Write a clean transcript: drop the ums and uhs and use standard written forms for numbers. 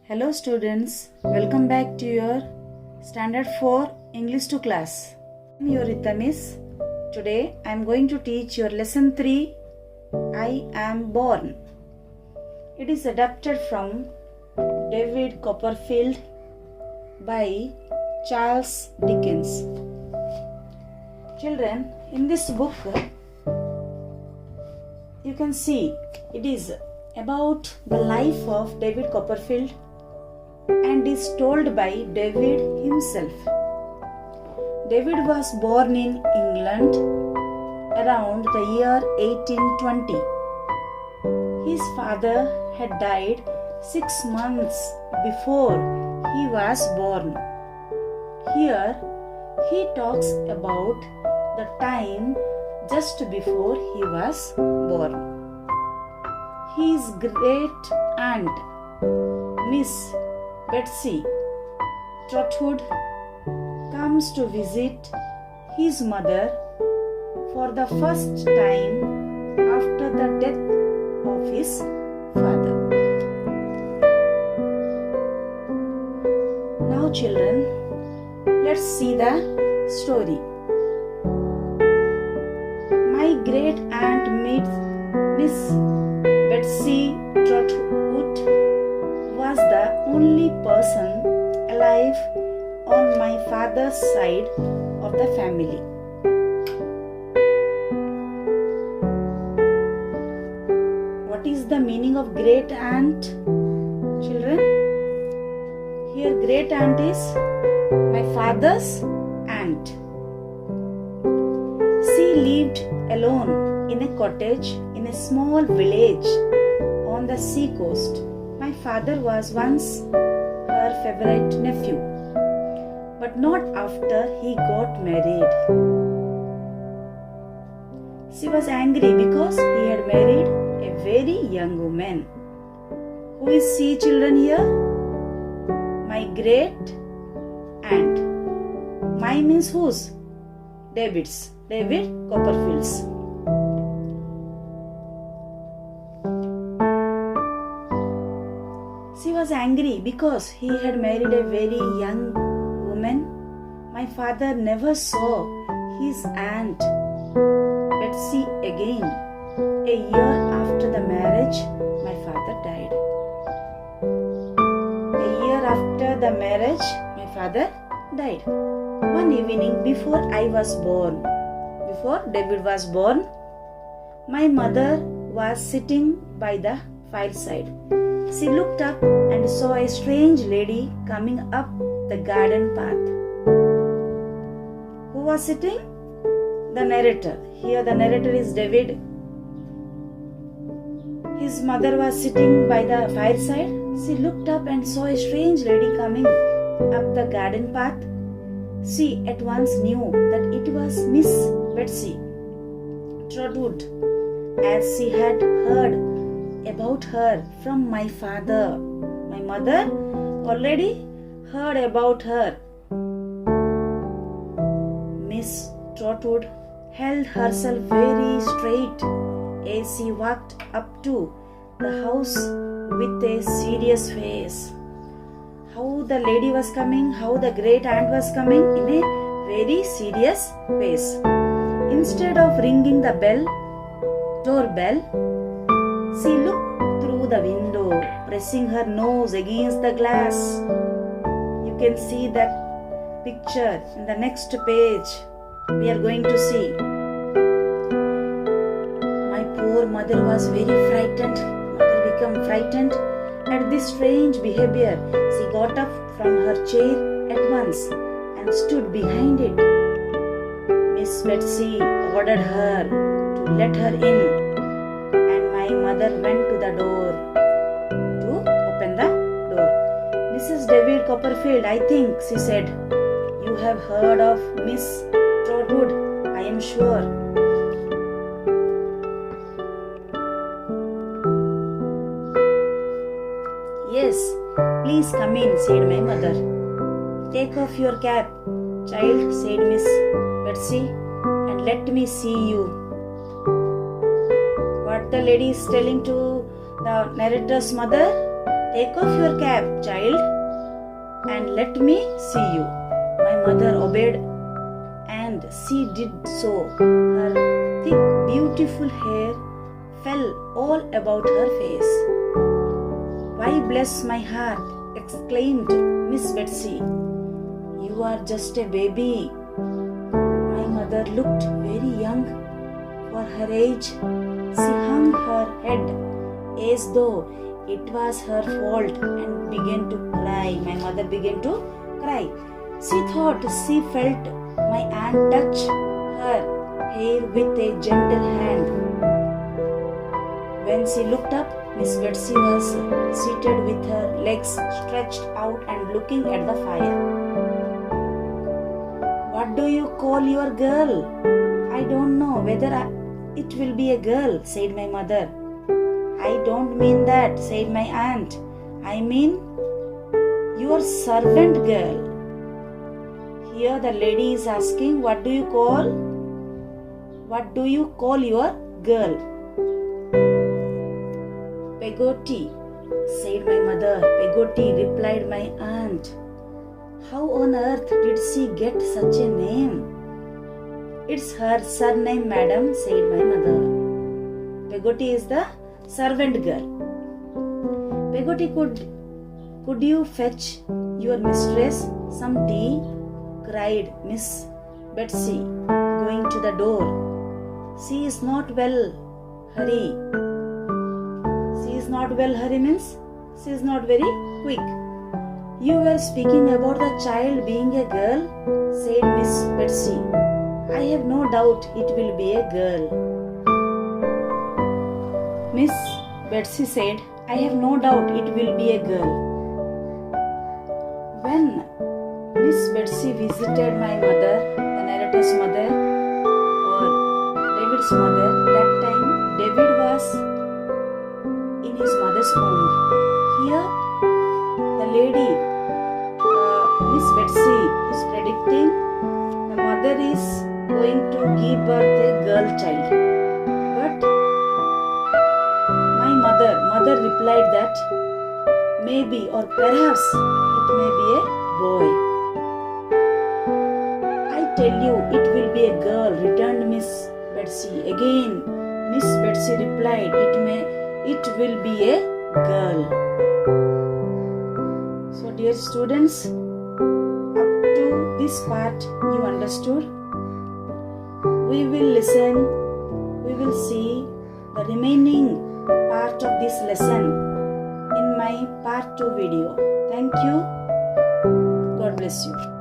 Hello students, welcome back to your Standard 4 English 2 class. I am your Rita Miss. Today I am going to teach your lesson 3, I Am Born. It is adapted from David Copperfield by Charles Dickens. Children, in this book you can see it is about the life of David Copperfield and is told by David himself. David was born in England around the year 1820. His father had died 6 months before he was born. Here he talks about the time just before he was born. His great aunt, Miss Betsy Trotwood, comes to visit his mother for the first time after the death of his father. Now children, let's see the story. My great aunt Miss Betsy Trotwood was the only person alive on my father's side of the family. What is the meaning of great aunt, children? Here great aunt is my father's aunt. She lived alone in a cottage in a small village on the sea coast. My father was once her favorite nephew, but not after he got married. She was angry because he had married a very young woman. Who is she, children, here? My great aunt. My means whose? David's. David Copperfield's. She was angry because he had married a very young woman. My father never saw his aunt Betsy again. A year after the marriage, my father died. A year after the marriage, my father died. One evening before David was born, my mother was sitting by the fireside. She looked up and saw a strange lady coming up the garden path. Who was sitting? The narrator. Here the narrator is David. His mother was sitting by the fireside. She looked up and saw a strange lady coming up the garden path. She at once knew that it was Miss Betsy Trotwood, as she had heard about her from my father. My mother already heard about her. Miss Trotwood held herself very straight as she walked up to the house with a serious face. How the lady was coming, how the great aunt was coming in a very serious face. Instead of ringing the doorbell, she looked through the window, pressing her nose against the glass. You can see that picture in the next page. We are going to see. My poor mother was very frightened. Mother became frightened at this strange behavior. She got up from her chair at once and stood behind it. Miss Betsy ordered her to let her in. My mother went to the door to open the door. Mrs. David Copperfield, I think, she said. You have heard of Miss Trotwood, I am sure. Yes, please come in, said my mother. Take off your cap, child, said Miss Betsy, and let me see you. What the lady is telling to the narrator's mother? Take off your cap, child, and let me see you. My mother obeyed, and she did so. Her thick, beautiful hair fell all about her face. Why, bless my heart, exclaimed Miss Betsy. You are just a baby. My mother looked very young for her age. She hung her head as though it was her fault and began to cry. My mother began to cry. She thought she felt my aunt touch her hair with a gentle hand. When she looked up, Miss Betsy was seated with her legs stretched out and looking at the fire. What do you call your girl? I don't know whether it will be a girl, said my mother. I don't mean that, said my aunt. I mean your servant girl. Here the lady is asking, what do you call your girl? Peggotty, said my mother. Peggotty, replied my aunt. How on earth did she get such a name? It's her surname, madam, said my mother. Peggotty is the servant girl. Peggotty, could you fetch your mistress some tea? Cried Miss Betsy, going to the door. She is not well, hurry. She is not well, hurry means she is not very quick. You were speaking about the child being a girl, said Miss Betsy. I have no doubt it will be a girl. Miss Betsy said, I have no doubt it will be a girl. When Miss Betsy visited my mother, the narrator's mother, or David's mother, that time David was in his mother's womb. Here, the lady, Miss Betsy, is predicting the mother is going to give birth a girl child. But my mother replied that maybe or perhaps it may be a boy. I tell you it will be a girl, returned Miss Betsy. Again, Miss Betsy replied, it will be a girl. So dear students, up to this part you understood. We will listen, we will see the remaining part of this lesson in my part 2 video. Thank you. God bless you.